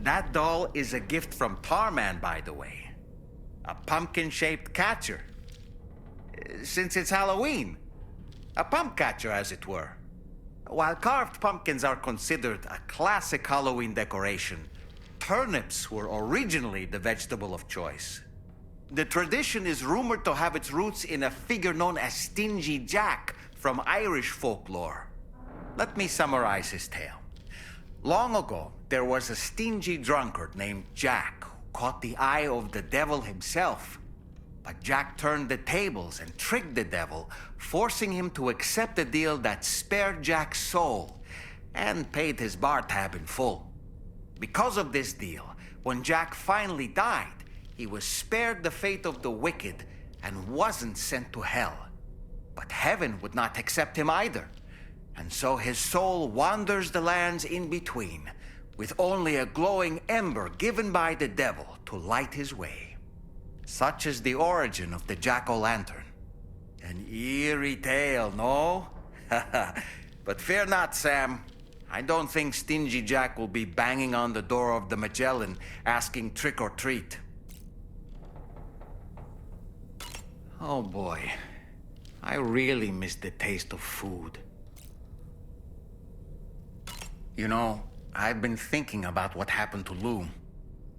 That doll is a gift from Tarman, by the way. A pumpkin-shaped catcher. Since it's Halloween. A pump catcher, as it were. While carved pumpkins are considered a classic Halloween decoration, turnips were originally the vegetable of choice. The tradition is rumored to have its roots in a figure known as Stingy Jack from Irish folklore. Let me summarize his tale. Long ago, there was a stingy drunkard named Jack who caught the eye of the devil himself. But Jack turned the tables and tricked the devil, forcing him to accept a deal that spared Jack's soul and paid his bar tab in full. Because of this deal, when Jack finally died, he was spared the fate of the wicked and wasn't sent to hell. But heaven would not accept him either. And so his soul wanders the lands in between, with only a glowing ember given by the devil to light his way. Such is the origin of the jack-o'-lantern. An eerie tale, no? But fear not, Sam. I don't think Stingy Jack will be banging on the door of the Magellan asking trick or treat. Oh boy, I really miss the taste of food. You know, I've been thinking about what happened to Lou.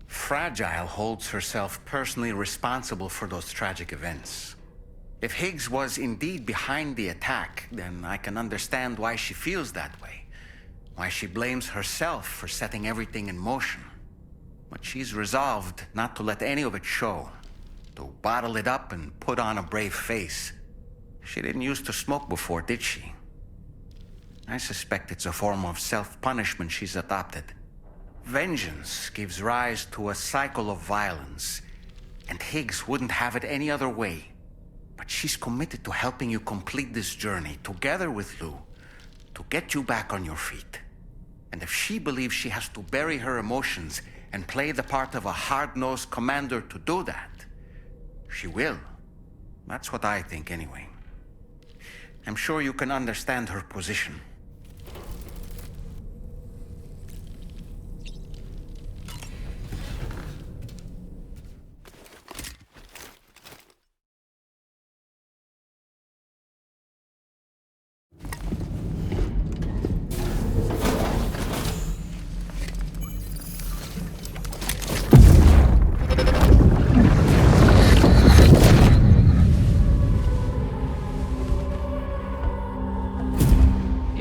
Fragile holds herself personally responsible for those tragic events. If Higgs was indeed behind the attack, then I can understand why she feels that way. Why she blames herself for setting everything in motion. But she's resolved not to let any of it show. To bottle it up and put on a brave face. She didn't used to smoke before, did she? I suspect it's a form of self-punishment she's adopted. Vengeance gives rise to a cycle of violence, and Higgs wouldn't have it any other way. But she's committed to helping you complete this journey, together with Lou, to get you back on your feet. And if she believes she has to bury her emotions and play the part of a hard-nosed commander to do that, she will. That's what I think, anyway. I'm sure you can understand her position.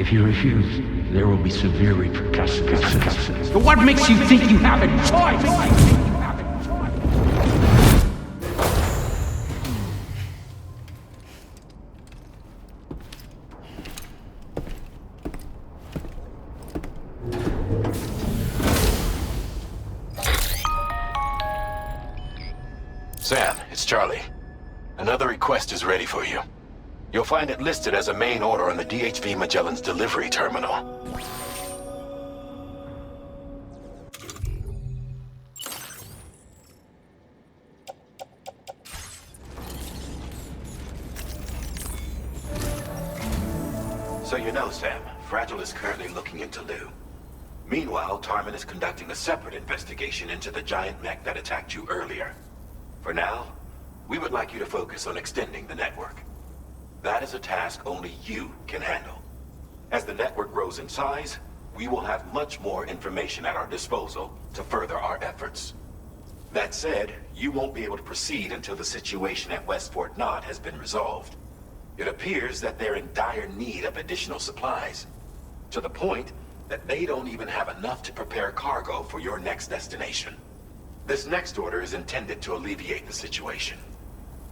If you refuse, there will be severe repercussions. But what makes you think you have a choice? Sam, it's Charlie. Another request is ready for you. You'll find it listed as a main order on the DHV Magellan's delivery terminal. So you know, Sam, Fragile is currently looking into Lou. Meanwhile, Tarman is conducting a separate investigation into the giant mech that attacked you earlier. For now, we would like you to focus on extending the network. That is a task only you can handle. As the network grows in size, we will have much more information at our disposal to further our efforts. That said, you won't be able to proceed until the situation at West Fort Knott has been resolved. It appears that they're in dire need of additional supplies, to the point that they don't even have enough to prepare cargo for your next destination. This next order is intended to alleviate the situation.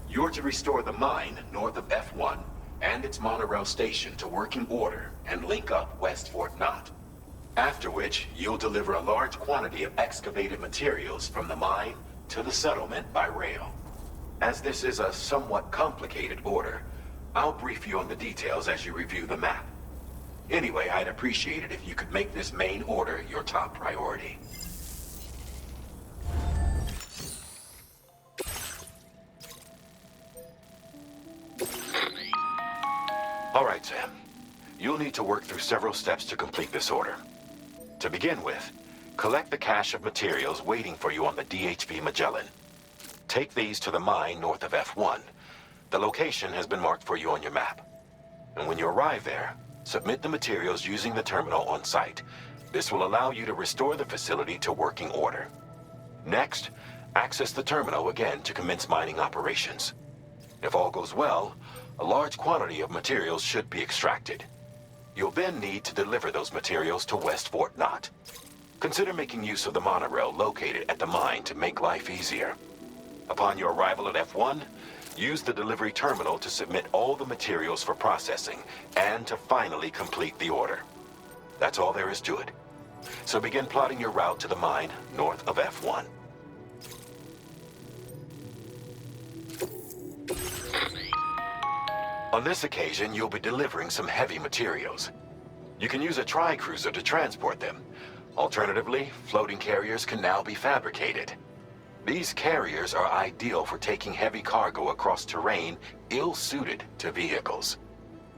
You're to restore the mine north of F1 and its monorail station to working order and link up West Fort Knott. After which, you'll deliver a large quantity of excavated materials from the mine to the settlement by rail. As this is a somewhat complicated order, I'll brief you on the details as you review the map. Anyway, I'd appreciate it if you could make this main order your top priority. All right, Sam. You'll need to work through several steps to complete this order. To begin with, Collect the cache of materials waiting for you on the DHV Magellan. Take these to the mine north of F1. The location has been marked for you on your map. And when you arrive there, submit the materials using the terminal on site. This will allow you to restore the facility to working order. Next, access the terminal again to commence mining operations. If all goes well, a large quantity of materials should be extracted. You'll then need to deliver those materials to West Fort Knot. Consider making use of the monorail located at the mine to make life easier. Upon your arrival at F1, use the delivery terminal to submit all the materials for processing and to finally complete the order. That's all there is to it. So begin plotting your route to the mine north of F1. On this occasion, you'll be delivering some heavy materials. You can use a tri-cruiser to transport them. Alternatively, floating carriers can now be fabricated. These carriers are ideal for taking heavy cargo across terrain ill-suited to vehicles.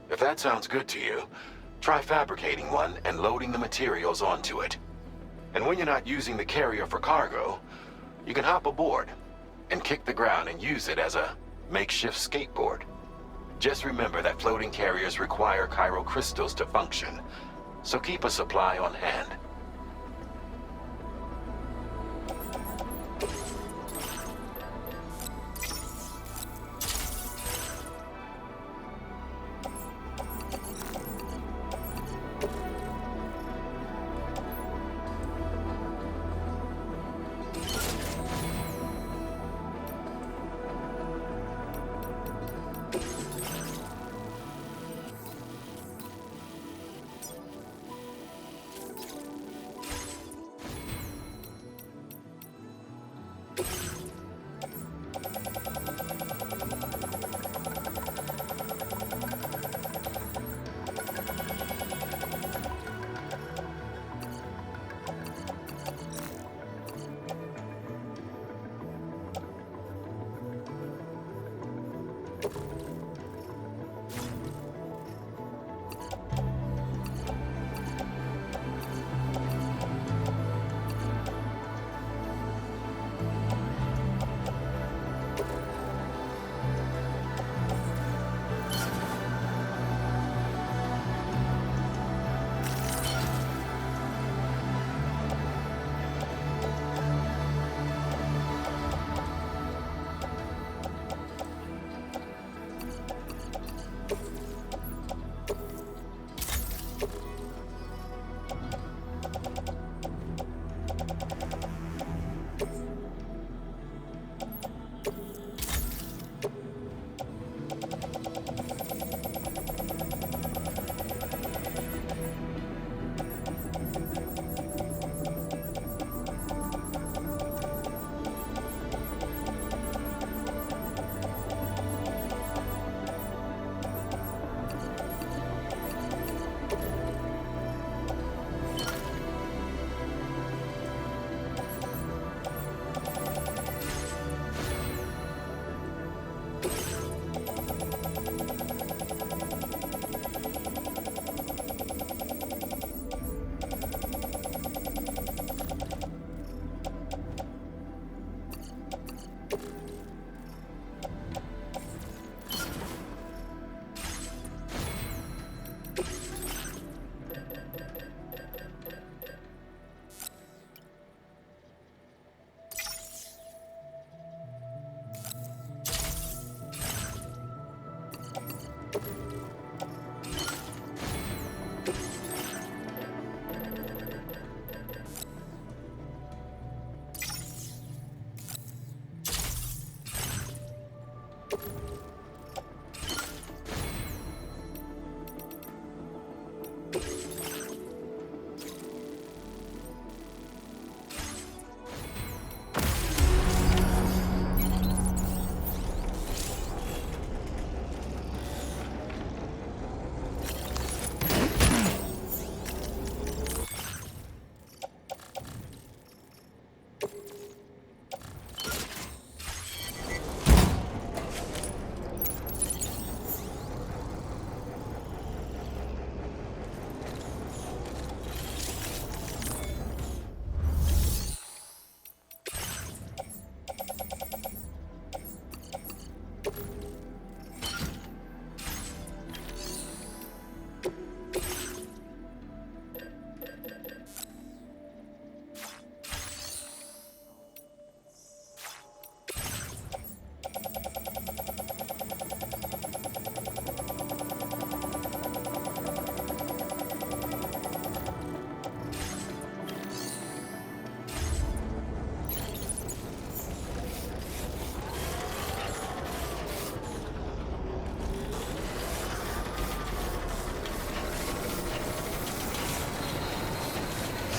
If that sounds good to you, try fabricating one and loading the materials onto it. And when you're not using the carrier for cargo, you can hop aboard and kick the ground and use it as a makeshift skateboard. Just remember that floating carriers require chiral crystals to function, so keep a supply on hand.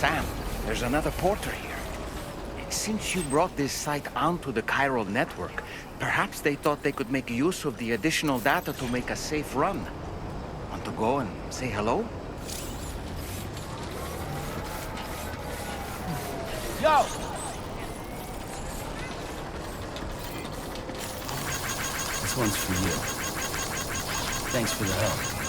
Sam, there's another porter here. Since you brought this site onto the chiral network, perhaps they thought they could make use of the additional data to make a safe run. Want to go and say hello? Yo! This one's for you. Thanks for the help.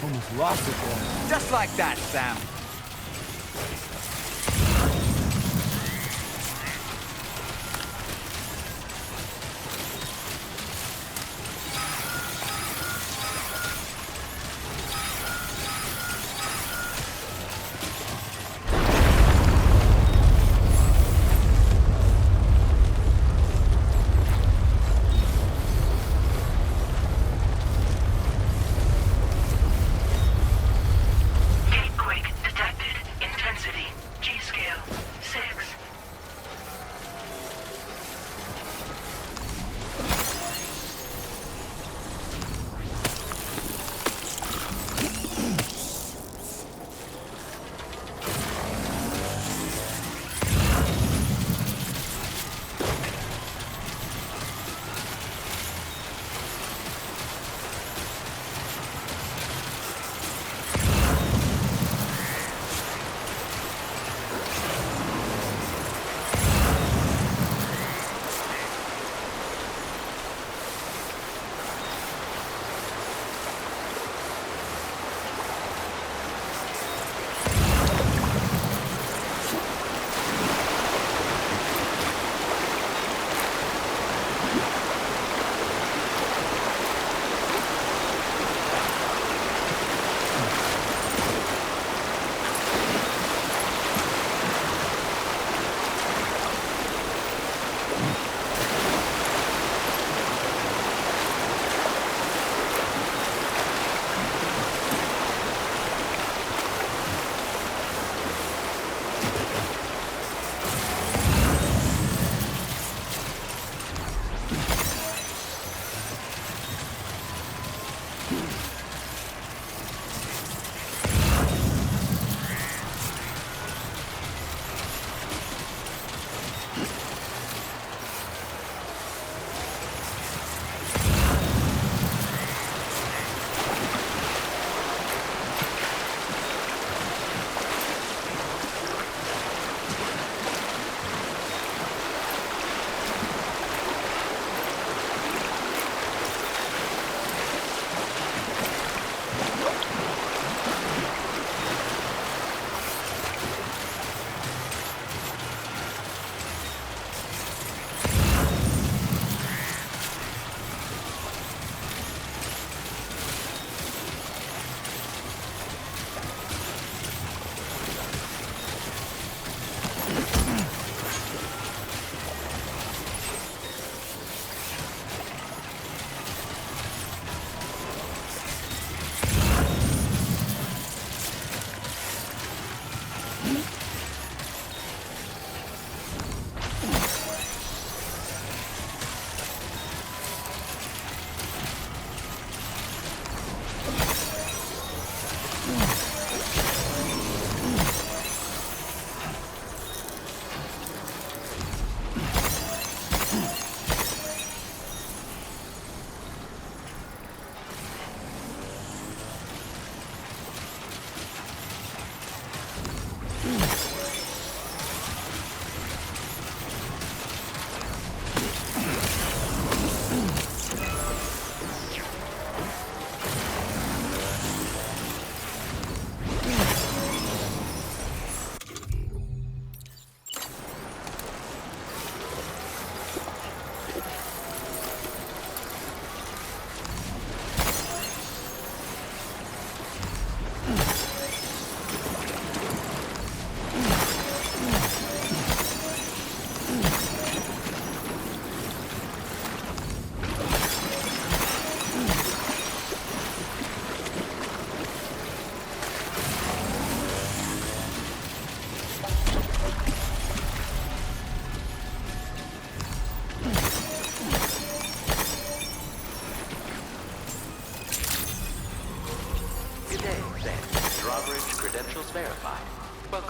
Almost lost it there. Just like that, Sam.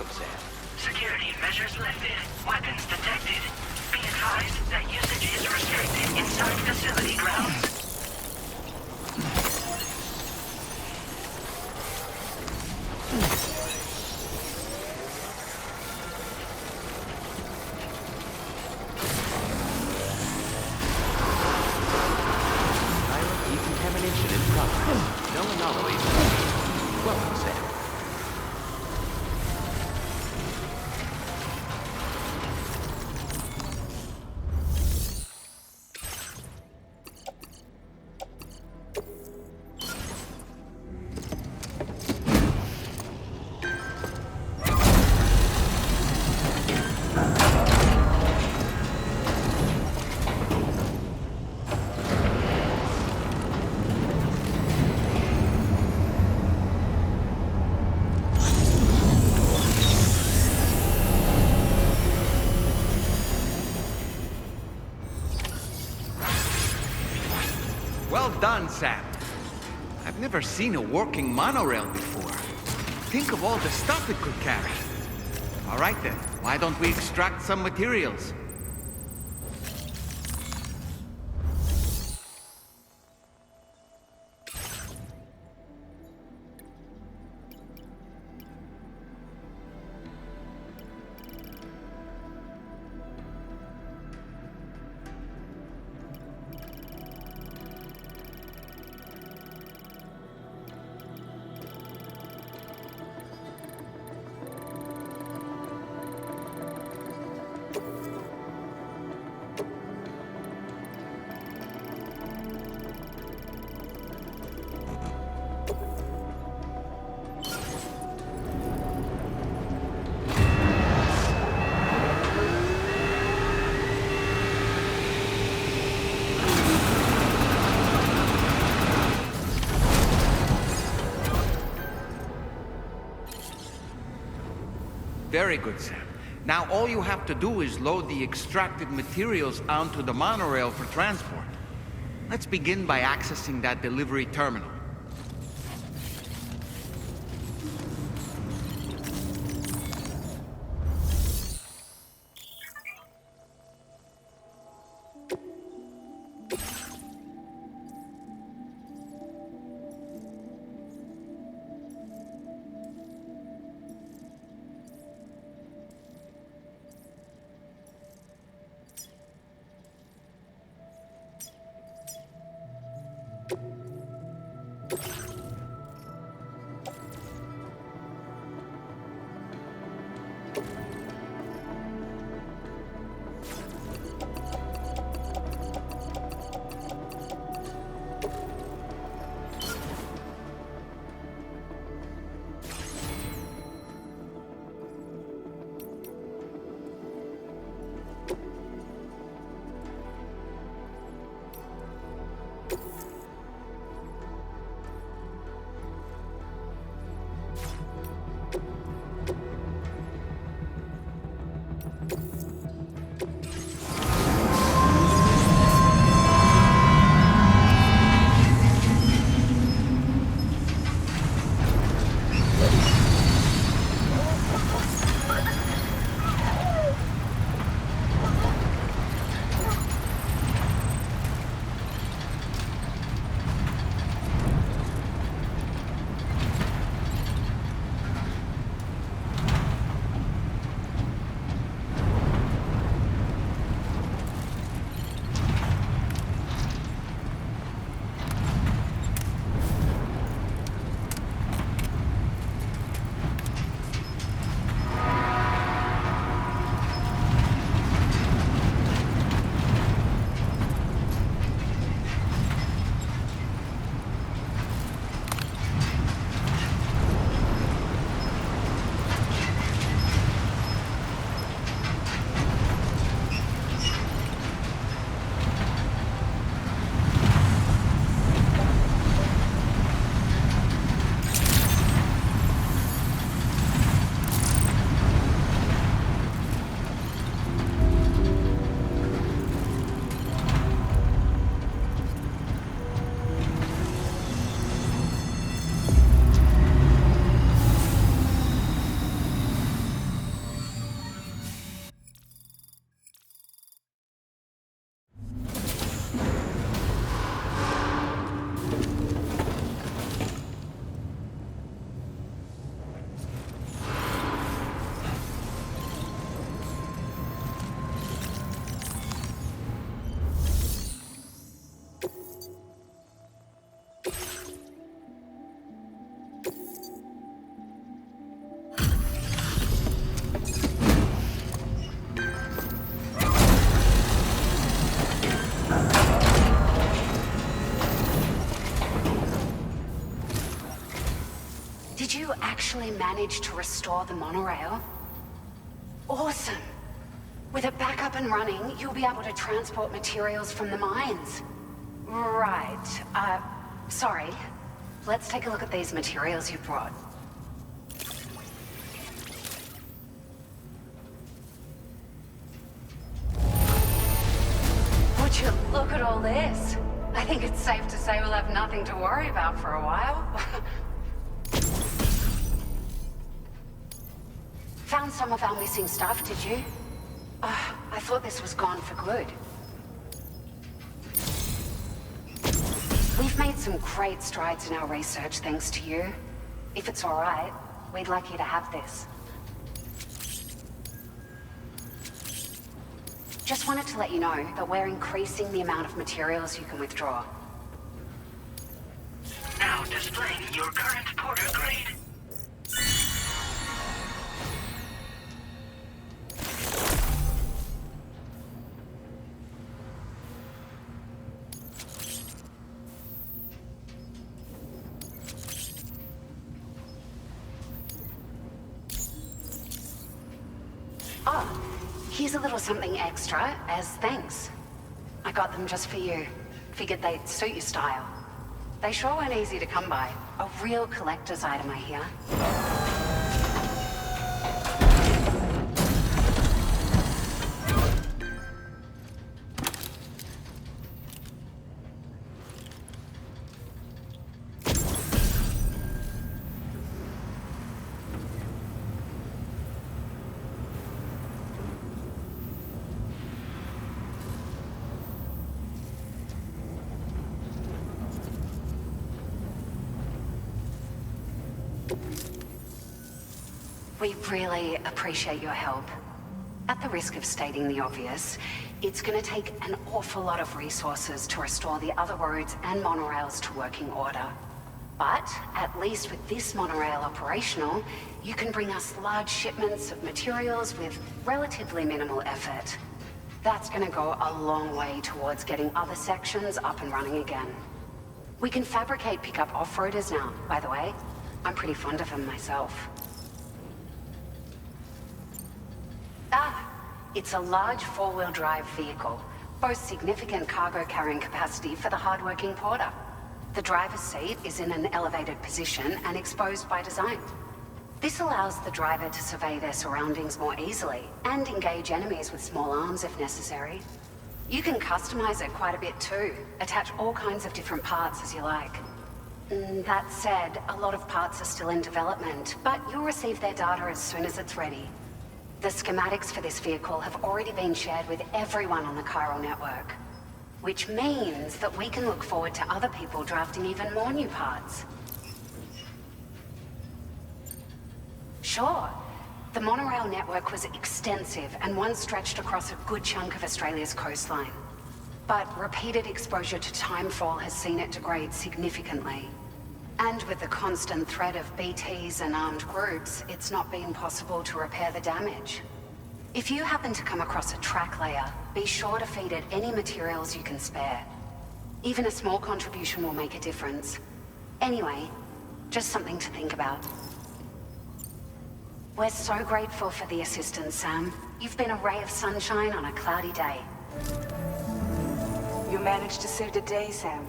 welcome, Sam. Security measures lifted. Weapons detected. Be advised that usage is restricted inside facility grounds. Decontamination in progress. No anomalies. Welcome, Sam. Well done, Sam. I've never seen a working monorail before. Think of all the stuff it could carry. All right then, why don't we extract some materials? Very good, Sam. Now all you have to do is load the extracted materials onto the monorail for transport. Let's begin by accessing that delivery terminal. actually managed to restore the monorail? Awesome! With it back up and running, you'll be able to transport materials from the mines. Right. Sorry. Let's take a look at these materials you brought. Would you look at all this? I think it's safe to say we'll have nothing to worry about for a while. Found some of our missing stuff, did you? I thought this was gone for good. We've made some great strides in our research thanks to you. If it's all right, we'd like you to have this. Just wanted to let you know that we're increasing the amount of materials you can withdraw. Now displaying your current porter grade. Oh, here's a little something extra as thanks. I got them just for you. Figured they'd suit your style. They sure weren't easy to come by. A real collector's item, I hear. We really appreciate your help. At the risk of stating the obvious, it's gonna take an awful lot of resources to restore the other roads and monorails to working order. But, at least with this monorail operational, you can bring us large shipments of materials with relatively minimal effort. That's gonna go a long way towards getting other sections up and running again. We can fabricate pickup off-roaders now, by the way. I'm pretty fond of them myself. It's a large four-wheel drive vehicle, boasts significant cargo carrying capacity for the hard-working porter. The driver's seat is in an elevated position and exposed by design. This allows the driver to survey their surroundings more easily and engage enemies with small arms if necessary. You can customize it quite a bit too, attach all kinds of different parts as you like. That said, a lot of parts are still in development, but you'll receive their data as soon as it's ready. The schematics for this vehicle have already been shared with everyone on the Chiral network, which means that we can look forward to other people drafting even more new parts. Sure, the monorail network was extensive and once stretched across a good chunk of Australia's coastline. But repeated exposure to timefall has seen it degrade significantly. And with the constant threat of BTs and armed groups, it's not been possible to repair the damage. If you happen to come across a track layer, be sure to feed it any materials you can spare. Even a small contribution will make a difference. Anyway, just something to think about. We're so grateful for the assistance, Sam. You've been a ray of sunshine on a cloudy day. You managed to save the day, Sam.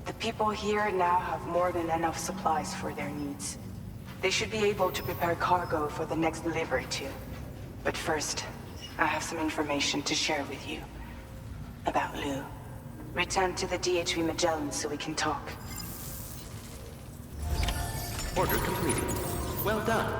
The people here now have more than enough supplies for their needs. They should be able to prepare cargo for the next delivery too. But first, I have some information to share with you. About Lou. Return to the DHV Magellan so we can talk. Order completed. Well done.